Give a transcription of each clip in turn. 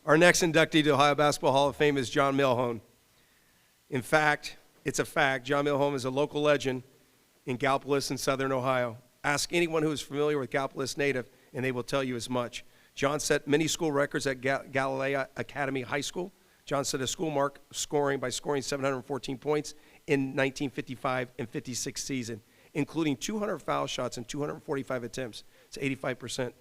Our next inductee to the Ohio Basketball Hall of Fame is John Milhoan. In fact, it's a fact, John Milhoan is a local legend in Gallipolis in southern Ohio. Ask anyone who is familiar with Gallipolis native, and they will tell you as much. John set many school records at Galilea Academy High School. John set a school mark by scoring 714 points in 1955 and 56 season, including 200 foul shots and 245 attempts. It's 85%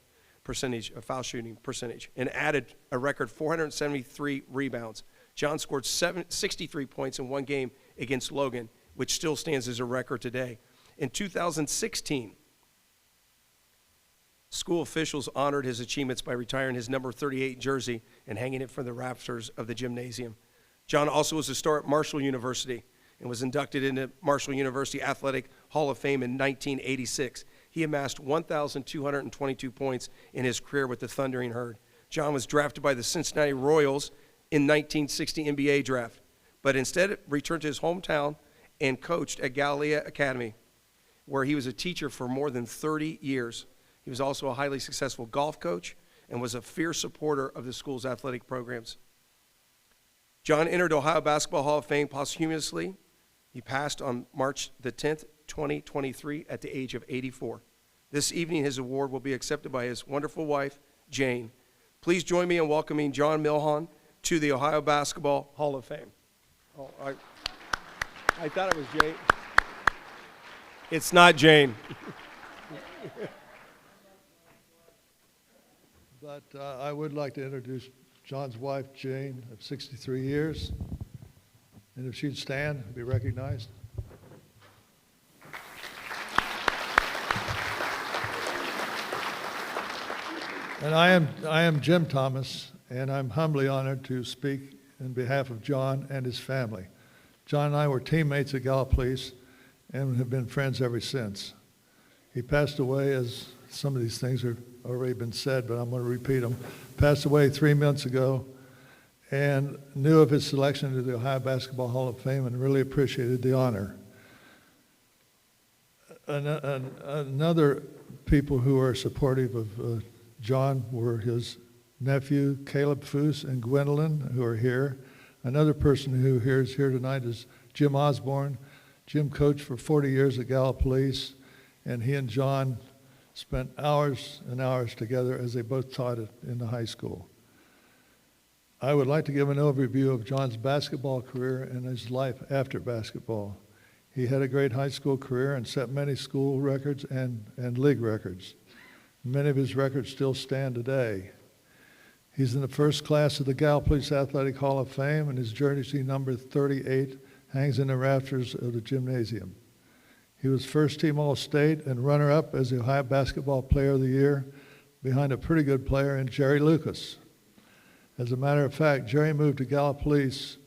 foul shooting percentage, and added a record 473 rebounds. John scored 63 points in one game against Logan, which still stands as a record today. In 2016, school officials honored his achievements by retiring his number 38 jersey and hanging it from the rafters of the gymnasium. John also was a star at Marshall University and was inducted into Marshall University Athletic Hall of Fame in 1986. He amassed 1,222 points in his career with the Thundering Herd. John was drafted by the Cincinnati Royals in 1960 NBA draft, but instead returned to his hometown and coached at Galilea Academy, where he was a teacher for more than 30 years. He was also a highly successful golf coach and was a fierce supporter of the school's athletic programs. John entered Ohio Basketball Hall of Fame posthumously. He passed on March the 10th, 2023 at the age of 84. This evening, his award will be accepted by his wonderful wife, Jane. Please join me in welcoming John Milhoan to the Ohio Basketball Hall of Fame. Oh, I thought it was Jane. It's not Jane. But I would like to introduce John's wife, Jane, of 63 years. And if she'd stand, be recognized. And I am Jim Thomas, and I'm humbly honored to speak in behalf of John and his family. John and I were teammates at Gallipolis and have been friends ever since. He passed away, as some of these things have already been said, but I'm going to repeat them. Passed away 3 months ago, and knew of his selection to the Ohio Basketball Hall of Fame and really appreciated the honor. Another people who are supportive of John were his nephew, Caleb Foose, and Gwendolyn, who are here. Another person who is here tonight is Jim Osborne. Jim coached for 40 years at Gallipolis, and he and John spent hours and hours together as they both taught in the high school. I would like to give an overview of John's basketball career and his life after basketball. He had a great high school career and set many school records and league records. Many of his records still stand today. He's in the first class of the Gallipolis Athletic Hall of Fame, and his jersey number 38 hangs in the rafters of the gymnasium. He was first-team All-State and runner-up as the Ohio Basketball Player of the Year, behind a pretty good player in Jerry Lucas. As a matter of fact, Jerry moved to Gallipolis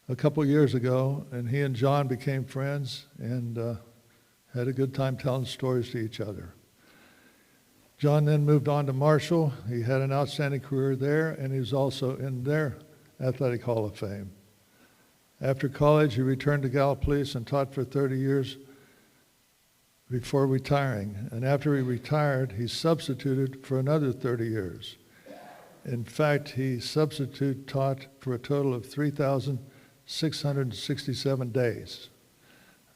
a couple years ago, and he and John became friends and had a good time telling stories to each other. John then moved on to Marshall. He had an outstanding career there, and he was also in their Athletic Hall of Fame. After college, he returned to Gallipolis and taught for 30 years before retiring. And after he retired, he substituted for another 30 years. In fact, he taught for a total of 3,667 days.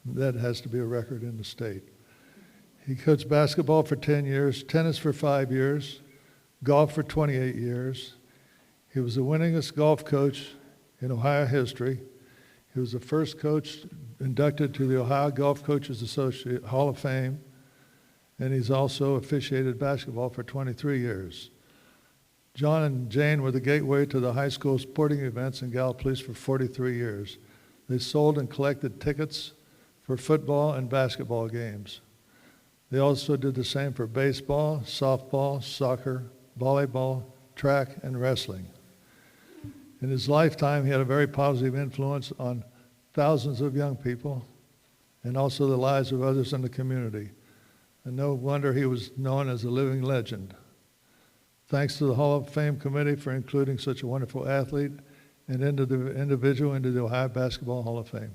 That has to be a record in the state. He coached basketball for 10 years, tennis for 5 years, golf for 28 years. He was the winningest golf coach in Ohio history. He was the first coach inducted to the Ohio Golf Coaches Association Hall of Fame, and he's also officiated basketball for 23 years. John and Jane were the gateway to the high school sporting events in Gallipolis for 43 years. They sold and collected tickets for football and basketball games. They also did the same for baseball, softball, soccer, volleyball, track, and wrestling. In his lifetime, he had a very positive influence on thousands of young people and also the lives of others in the community. And no wonder he was known as a living legend. Thanks to the Hall of Fame committee for including such a wonderful athlete and individual into the Ohio Basketball Hall of Fame.